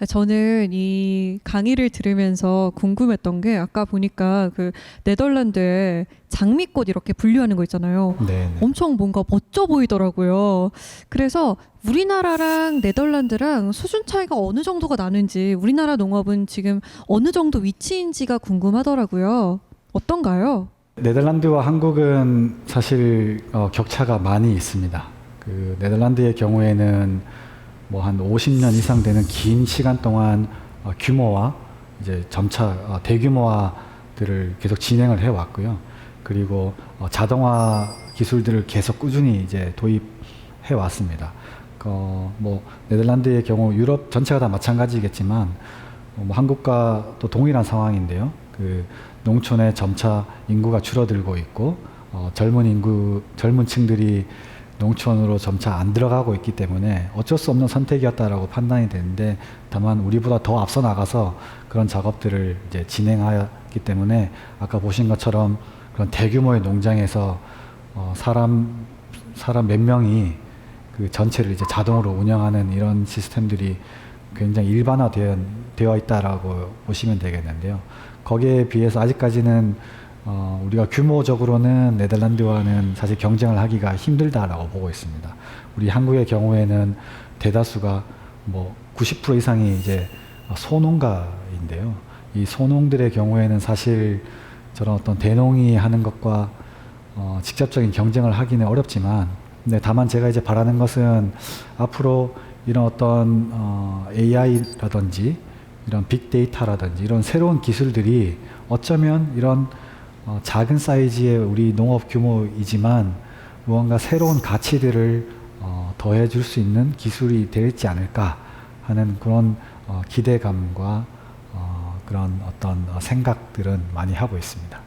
저는 이 강의를 들으면서 궁금했던 게 아까 보니까 그 네덜란드에 장미꽃 이렇게 분류하는 거 있잖아요. 네. 엄청 뭔가 멋져 보이더라고요. 그래서 우리나라랑 네덜란드랑 수준 차이가 어느 정도가 나는지, 우리나라 농업은 지금 어느 정도 위치인지가 궁금하더라고요. 어떤가요? 네덜란드와 한국은 사실 격차가 많이 있습니다. 그 네덜란드의 경우에는 뭐 한 50년 이상 되는 긴 시간 동안 규모화, 이제 점차 대규모화들을 계속 진행을 해 왔고요. 그리고 자동화 기술들을 계속 꾸준히 이제 도입해 왔습니다. 뭐 네덜란드의 경우 유럽 전체가 다 마찬가지겠지만 뭐 한국과 또 동일한 상황인데요. 그 농촌에 점차 인구가 줄어들고 있고 젊은 층들이 농촌으로 점차 안 들어가고 있기 때문에 어쩔 수 없는 선택이었다라고 판단이 되는데, 다만 우리보다 더 앞서 나가서 그런 작업들을 이제 진행하였기 때문에 아까 보신 것처럼 그런 대규모의 농장에서 사람 몇 명이 그 전체를 이제 자동으로 운영하는 이런 시스템들이 굉장히 일반화되어 있다라고 보시면 되겠는데요. 거기에 비해서 아직까지는 우리가 규모적으로는 네덜란드와는 사실 경쟁을 하기가 힘들다라고 보고 있습니다. 우리 한국의 경우에는 대다수가 뭐 90% 이상이 이제 소농가인데요. 이 소농들의 경우에는 사실 저런 어떤 대농이 하는 것과 직접적인 경쟁을 하기는 어렵지만, 근데 다만 제가 이제 바라는 것은 앞으로 이런 어떤 AI라든지 이런 빅데이터라든지 이런 새로운 기술들이 어쩌면 이런 작은 사이즈의 우리 농업 규모이지만 무언가 새로운 가치들을 더해줄 수 있는 기술이 되지 않을까 하는 그런 기대감과 그런 어떤 생각들은 많이 하고 있습니다.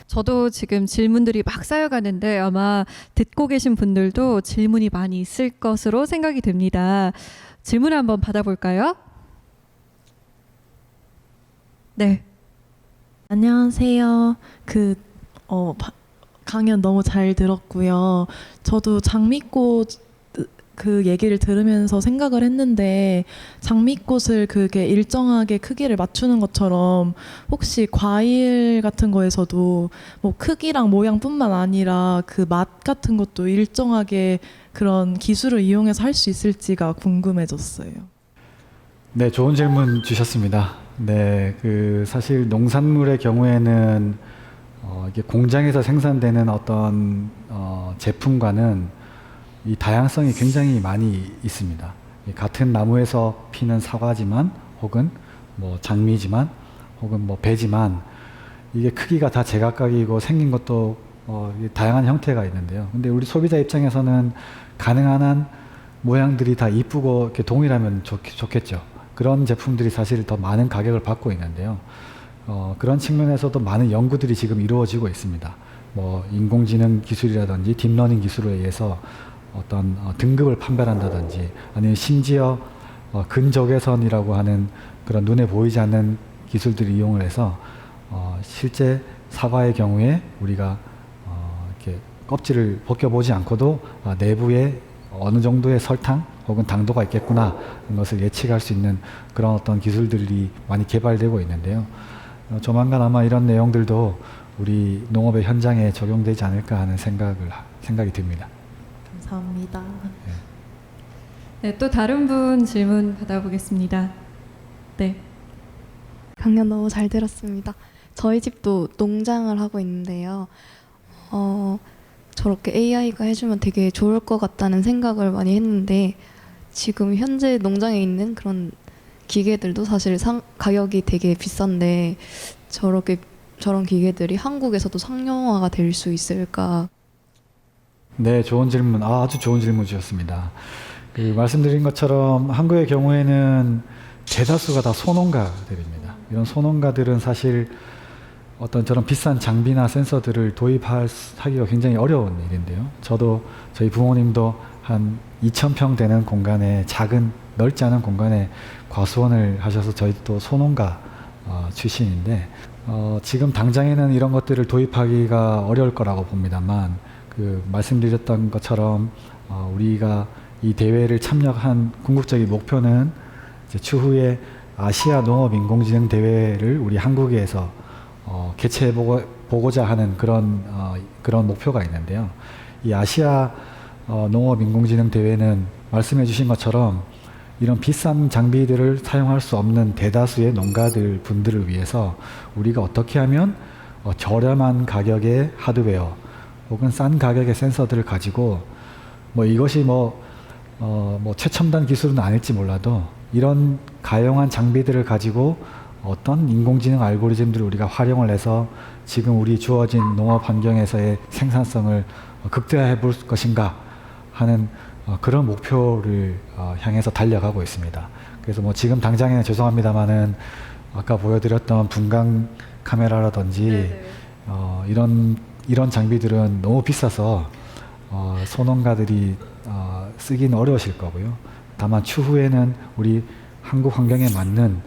저도 지금 질문들이 막 쌓여가는데 아마 듣고 계신 분들도 질문이 많이 있을 것으로 생각이 됩니다. 질문을 한번 받아볼까요? 네. 안녕하세요. 강연 너무 잘 들었고요. 저도 장미꽃 그 얘기를 들으면서 생각을 했는데, 장미꽃을 그게 일정하게 크기를 맞추는 것처럼 혹시 과일 같은 거에서도 뭐 크기랑 모양뿐만 아니라 그 맛 같은 것도 일정하게 그런 기술을 이용해서 할 수 있을지가 궁금해졌어요. 네, 좋은 질문 주셨습니다. 네, 그 사실 농산물의 경우에는 이게 공장에서 생산되는 어떤 제품과는 이 다양성이 굉장히 많이 있습니다. 같은 나무에서 피는 사과지만, 혹은 뭐 장미지만, 혹은 뭐 배지만, 이게 크기가 다 제각각이고 생긴 것도 다양한 형태가 있는데요. 근데 우리 소비자 입장에서는 가능한 한 모양들이 다 이쁘고 이렇게 동일하면 좋겠죠. 그런 제품들이 사실 더 많은 가격을 받고 있는데요. 그런 측면에서도 많은 연구들이 지금 이루어지고 있습니다. 뭐 인공지능 기술이라든지 딥러닝 기술에 의해서 어떤 등급을 판별한다든지, 아니면 심지어 근적외선이라고 하는 그런 눈에 보이지 않는 기술들을 이용을 해서 실제 사과의 경우에 우리가 이렇게 껍질을 벗겨보지 않고도 내부에 어느 정도의 설탕 혹은 당도가 있겠구나 하는 것을 예측할 수 있는 그런 어떤 기술들이 많이 개발되고 있는데요. 조만간 아마 이런 내용들도 우리 농업의 현장에 적용되지 않을까 하는 생각이 듭니다. 감사합니다. 네, 또 다른 분 질문 받아보겠습니다. 네. 강연 너무 잘 들었습니다. 저희 집도 농장을 하고 있는데요. 저렇게 AI가 해주면 되게 좋을 것 같다는 생각을 많이 했는데, 지금 현재 농장에 있는 그런 기계들도 사실 가격이 되게 비싼데 저런 기계들이 한국에서도 상용화가 될 수 있을까? 네, 좋은 질문, 아주 좋은 질문 주셨습니다. 그 말씀드린 것처럼 한국의 경우에는 대다수가 다 소농가들입니다. 이런 소농가들은 사실 어떤 저런 비싼 장비나 센서들을 도입하기가 굉장히 어려운 일인데요. 저도 저희 부모님도 한 2,000평 되는 공간에, 작은 넓지 않은 공간에 과수원을 하셔서 저희도 소농가 출신인데 지금 당장에는 이런 것들을 도입하기가 어려울 거라고 봅니다만, 그 말씀드렸던 것처럼 우리가 이 대회를 참여한 궁극적인 목표는 이제 이제 추후에 아시아 농업 인공지능 대회를 우리 한국에서 개최해 보고자 하는 그런 목표가 있는데요. 이 아시아 농업 인공지능 대회는 말씀해 주신 것처럼 이런 비싼 장비들을 사용할 수 없는 대다수의 농가들 분들을 위해서 우리가 어떻게 하면 저렴한 가격의 하드웨어 혹은 싼 가격의 센서들을 가지고 이것이 최첨단 기술은 아닐지 몰라도 이런 가용한 장비들을 가지고 어떤 인공지능 알고리즘들을 우리가 활용을 해서 지금 우리 주어진 농업 환경에서의 생산성을 극대화해 볼 것인가 하는 그런 목표를 향해서 달려가고 있습니다. 그래서 지금 당장에는 죄송합니다만은 아까 보여드렸던 분광 카메라라든지 이런 장비들은 너무 비싸서 소농가들이 쓰기는 어려우실 거고요. 다만 추후에는 우리 한국 환경에 맞는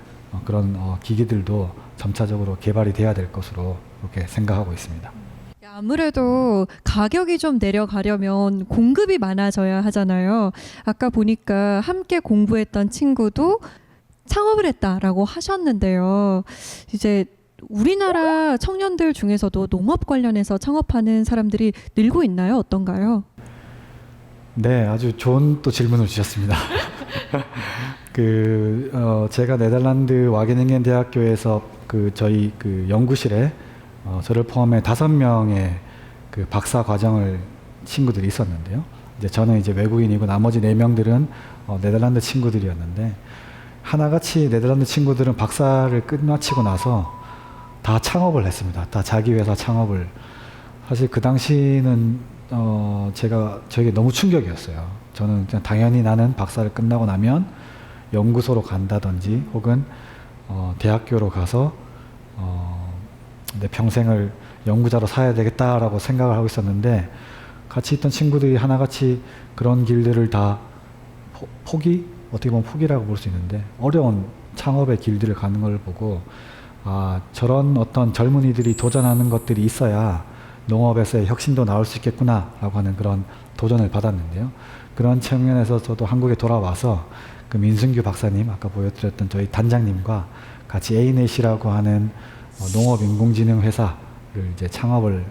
그런 기기들도 점차적으로 개발이 돼야 될 것으로 그렇게 생각하고 있습니다. 아무래도 가격이 좀 내려가려면 공급이 많아져야 하잖아요. 아까 보니까 함께 공부했던 친구도 창업을 했다라고 하셨는데요. 이제 우리나라 청년들 중에서도 농업 관련해서 창업하는 사람들이 늘고 있나요? 어떤가요? 네, 아주 좋은 또 질문을 주셨습니다. 제가 네덜란드 와게닝겐 대학교에서 저희 연구실에 저를 포함해 5명의 박사 과정을 친구들이 있었는데요. 저는 외국인이고 나머지 4명들은 네덜란드 친구들이었는데 하나같이 네덜란드 친구들은 박사를 끝마치고 나서 다 창업을 했습니다. 다 자기 회사 창업을. 사실 그 당시는 저에게 너무 충격이었어요. 저는 그냥 당연히 나는 박사를 끝나고 나면 연구소로 간다든지 혹은 대학교로 가서 내 평생을 연구자로 살아야 되겠다라고 생각을 하고 있었는데 같이 있던 친구들이 하나같이 그런 길들을 다 어떻게 보면 포기라고 볼 수 있는데 어려운 창업의 길들을 가는 걸 보고 저런 어떤 젊은이들이 도전하는 것들이 있어야 농업에서의 혁신도 나올 수 있겠구나라고 하는 그런 도전을 받았는데요. 그런 측면에서 저도 한국에 돌아와서 민승규 박사님, 아까 보여드렸던 저희 단장님과 같이 A-Net이라고 하는 농업 인공지능 회사를 창업을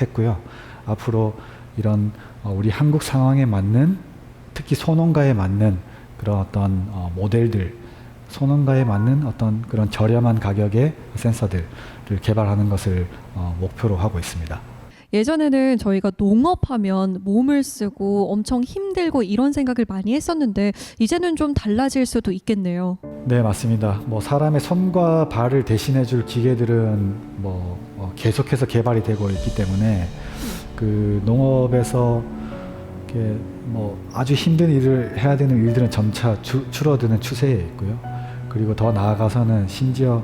했고요. 앞으로 이런 우리 한국 상황에 맞는, 특히 소농가에 맞는 그런 어떤 모델들, 소농가에 맞는 어떤 그런 저렴한 가격의 센서들을 개발하는 것을 목표로 하고 있습니다. 예전에는 저희가 농업하면 몸을 쓰고 엄청 힘들고 이런 생각을 많이 했었는데 이제는 좀 달라질 수도 있겠네요. 네, 맞습니다. 사람의 손과 발을 대신해 줄 기계들은 계속해서 개발이 되고 있기 때문에 농업에서 아주 힘든 일을 해야 되는 일들은 점차 줄어드는 추세에 있고요. 그리고 더 나아가서는 심지어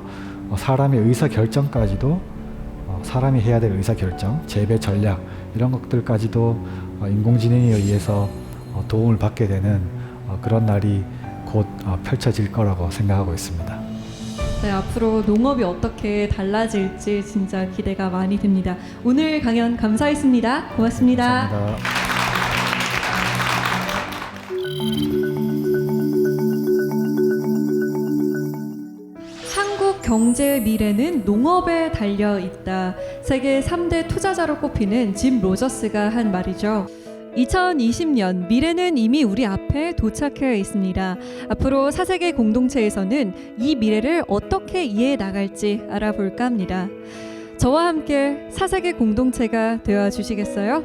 사람의 의사결정까지도 사람이 해야 될 의사결정, 재배 전략 이런 것들까지도 인공지능에 의해서 도움을 받게 되는 그런 날이 곧 펼쳐질 거라고 생각하고 있습니다. 네, 앞으로 농업이 어떻게 달라질지 진짜 기대가 많이 됩니다. 오늘 강연 감사했습니다. 고맙습니다. 감사합니다. 한국 경제의 미래는 농업에 달려 있다. 세계 3대 투자자로 꼽히는 짐 로저스가 한 말이죠. 2020년 미래는 이미 우리 앞에 도착해 있습니다. 앞으로 4세계 공동체에서는 이 미래를 어떻게 이해해 나갈지 알아볼까 합니다. 저와 함께 4세계 공동체가 되어 주시겠어요?